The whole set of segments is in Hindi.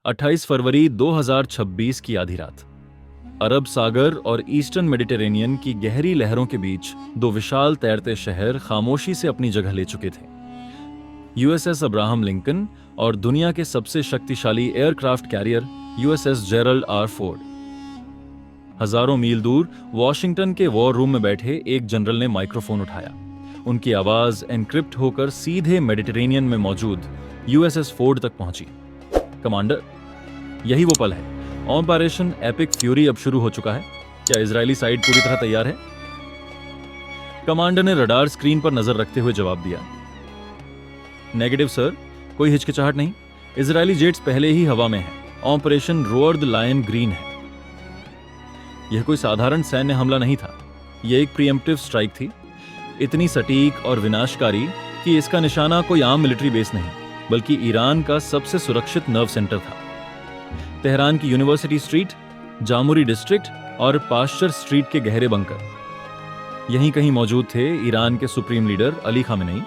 28 फरवरी 2026 की आधी रात अरब सागर और ईस्टर्न मेडिटेरेनियन की गहरी लहरों के बीच दो विशाल तैरते शहर खामोशी से अपनी जगह ले चुके थे। यूएसएस अब्राहम लिंकन और दुनिया के सबसे शक्तिशाली aircraft carrier USS Gerald R Ford. हजारों मील दूर वॉशिंगटन के वॉर रूम में बैठे एक जनरल ने माइक्रोफोन उठाया। उनकी आवाज एनक्रिप्ट होकर सीधे मेडिटेरेनियन में मौजूद यूएसएस फोर्ड तक पहुंची। कमांडर, यही वो पल है। ऑपरेशन एपिक फ्यूरी अब शुरू हो चुका है। क्या इजरायली साइड पूरी तरह तैयार है? कमांडर ने रडार स्क्रीन पर नजर रखते हुए जवाब दिया, नेगेटिव सर, कोई हिचकिचाहट नहीं। इजरायली जेट्स पहले ही हवा में हैं। Operation roar the lion green है। यह कोई साधारण सैन्य हमला नहीं था, यह एक प्रीएम्प्टिव स्ट्राइक थी, इतनी सटीक और विनाशकारी कि इसका निशाना कोई आम मिलिट्री बेस नहीं, बल्कि ईरान का सबसे सुरक्षित नर्व सेंटर था। तेहरान की यूनिवर्सिटी स्ट्रीट, जामुरी डिस्ट्रिक्ट और पाश्चर स्ट्रीट के गहरे बंकर यहीं कहीं मौजूद थे ईरान के सुप्रीम लीडर अली खामेनेई।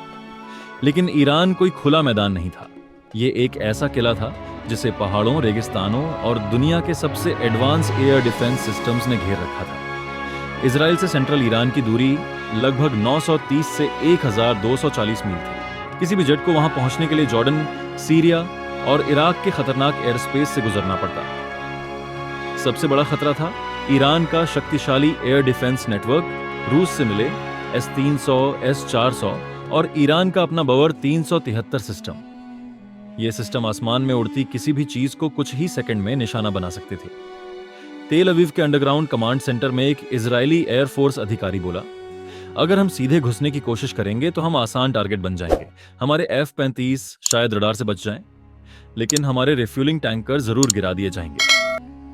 लेकिन ईरान कोई खुला मैदान नहीं था। यह एक ऐसा किला था जिसे पहाड़ों, रेगिस्तानों और दुनिया के सबसे एडवांस एयर डिफेंस सिस्टम्स ने घेर रखा था। इजराइल से सेंट्रल ईरान की दूरी लगभग 930 से 1240 मील थी। किसी भी जेट को वहां पहुंचने के लिए जॉर्डन, सीरिया और इराक के खतरनाक एयर स्पेस से गुजरना पड़ता। सबसे बड़ा खतरा था ईरान का शक्तिशाली एयर डिफेंस नेटवर्क, रूस से मिले S-300, S-400 और ईरान का अपना बवर 373 सिस्टम। यह सिस्टम आसमान में उड़ती किसी भी चीज को कुछ ही सेकंड में निशाना बना सकते थे। तेल अवीव के अंडरग्राउंड कमांड सेंटर में एक इजरायली एयरफोर्स अधिकारी बोला, अगर हम सीधे घुसने की कोशिश करेंगे तो हम आसान टारगेट बन जाएंगे। हमारे F-35 शायद रडार से बच जाएं, लेकिन हमारे रिफ्यूलिंग टैंकर जरूर गिरा दिए जाएंगे।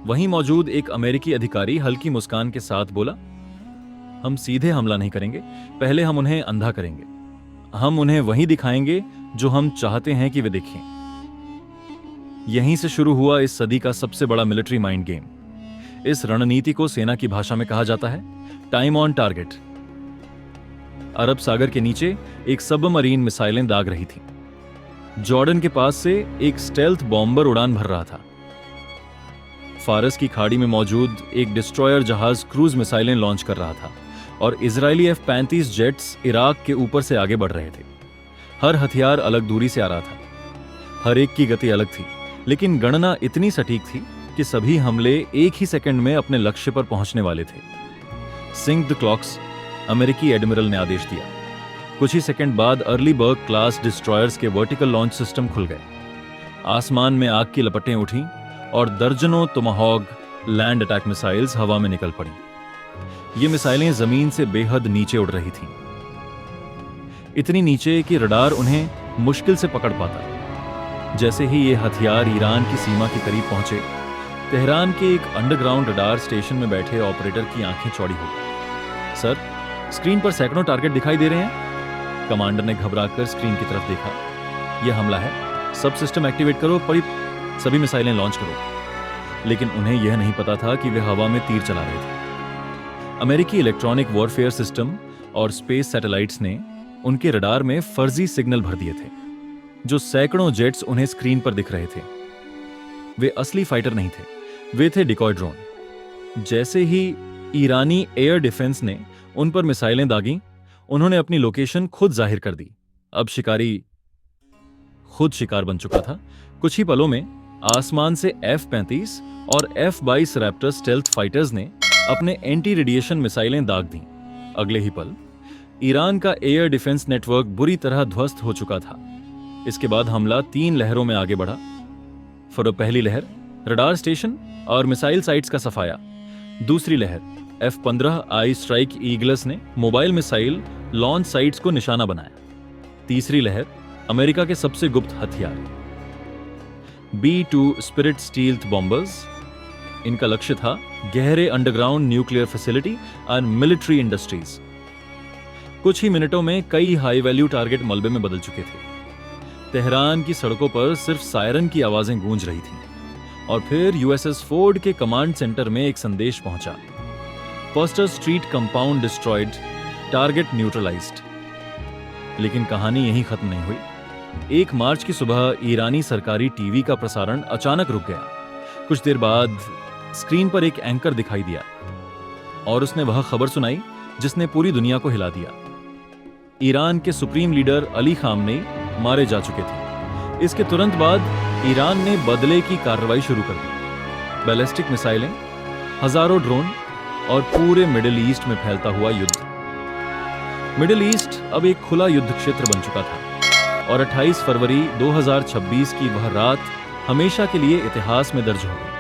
वहीं मौजूद एक अमेरिकी अधिकारी हल्की मुस्कान के साथ बोला, हम सीधे हमला नहीं करेंगे, पहले हम उन्हें अंधा करेंगे। हम उन्हें वही दिखाएंगे जो हम चाहते हैं कि वे देखें। यहीं से शुरू हुआ इस सदी का सबसे बड़ा मिलिट्री माइंड गेम। इस रणनीति को सेना की भाषा में कहा जाता है टाइम ऑन टारगेट। अरब सागर के नीचे एक सबमरीन मिसाइलें दाग रही थी। जॉर्डन के पास से एक स्टेल्थ बॉम्बर उड़ान भर रहा था। फारस की खाड़ी में मौजूद एक डिस्ट्रॉयर जहाज क्रूज मिसाइलें लॉन्च कर रहा था और इजरायली F-35 जेट्स इराक के ऊपर से आगे बढ़ रहे थे। हर हथियार अलग दूरी से आ रहा था, हर एक की गति अलग थी, लेकिन गणना इतनी सटीक थी कि सभी हमले एक ही सेकंड में अपने लक्ष्य पर पहुंचने वाले थे। सिंक द क्लॉक्स, अमेरिकी एडमिरल ने आदेश दिया। कुछ ही सेकंड बाद अर्ली बर्ग क्लास डिस्ट्रॉयर्स के वर्टिकल लॉन्च सिस्टम खुल गए। आसमान में आग की लपटें उठीं और दर्जनों टोमाहॉक लैंड अटैक मिसाइल्स हवा में निकल पड़ी। ये मिसाइलें जमीन से बेहद नीचे उड़ रही थीं, इतनी नीचे कि रडार उन्हें मुश्किल से पकड़ पाता। जैसे ही ये हथियार ईरान की सीमा के करीब पहुंचे, तेहरान के एक अंडरग्राउंड रडार स्टेशन में बैठे ऑपरेटर की आंखें चौड़ी हो गई। सर, स्क्रीन पर सैकड़ों टारगेट दिखाई दे रहे हैं। कमांडर ने घबराकर स्क्रीन की तरफ देखा। यह हमला है, सब सिस्टम एक्टिवेट करो, सभी मिसाइलें लॉन्च करो। लेकिन उन्हें यह नहीं पता था कि वे हवा में तीर चला रहे थे। अमेरिकी इलेक्ट्रॉनिक वॉरफेयर सिस्टम और स्पेस सैटेलाइट्स ने उनके रडार में फर्जी सिग्नल भर दिए थे। जो सैकड़ों जेट्स उन्हें स्क्रीन पर दिख रहे थे, वे असली फाइटर नहीं थे, वे थे डिकॉय ड्रोन। जैसे ही ईरानी एयर डिफेंस ने उन पर मिसाइलें दागीं, उन्होंने अपनी लोकेशन खुद जाहिर कर दी। अब शिकारी खुद शिकार बन चुका था। कुछ ही पलों में आसमान से F-35 और F-22 रैप्टर स्टेल्थ फाइटर्स ने अपने एंटी रेडिएशन मिसाइलें दाग दी। अगले ही पल ईरान का एयर डिफेंस नेटवर्क बुरी तरह ध्वस्त हो चुका था। इसके बाद हमला 3 लहरों में आगे बढ़ा। पहली लहर रडार स्टेशन और मिसाइल साइट्स का सफाया। दूसरी लहर F-15I स्ट्राइक ईगल्स ने मोबाइल मिसाइल लॉन्च साइट्स को निशाना बनाया। तीसरी लहर अमेरिका के सबसे गुप्त हथियार B-2 स्पिरिट स्टील्थ बॉम्बर्स। इनका लक्ष्य था गहरे अंडरग्राउंड न्यूक्लियर फैसिलिटी और मिलिट्री इंडस्ट्रीज। कुछ ही मिनटों में कई हाई वैल्यू टारगेट मलबे में बदल चुके थे। तेहरान की सड़कों पर सिर्फ सायरन की आवाजें गूंज रही थीं। और फिर यूएसएस फोर्ड के कमांड सेंटर में एक संदेश पहुंचा, foster street compound destroyed, target neutralised. लेकिन कहानी यहीं खत्म नहीं हुई। 1 मार्च की सुबह ईरानी सरकारी टीवी का प्रसारण अचानक रुक गया। कुछ देर बाद स्क्रीन पर एक एंकर दिखाई दिया और उसने वह खबर सुनाई जिसने पूरी दुनिया को हिला दिया। ईरान के सुप्रीम लीडर अली खामनेई मारे जा चुके थे। इसके तुरंत बाद ईरान ने बदले की कार्रवाई शुरू कर दी। बैलिस्टिक मिसाइलें, हजारों ड्रोन और पूरे मिडिल ईस्ट में फैलता हुआ युद्ध। मिडिल ईस्ट अब एक खुला युद्ध क्षेत्र बन चुका था और 28 फरवरी 2026 की वह रात हमेशा के लिए इतिहास में दर्ज हो गई।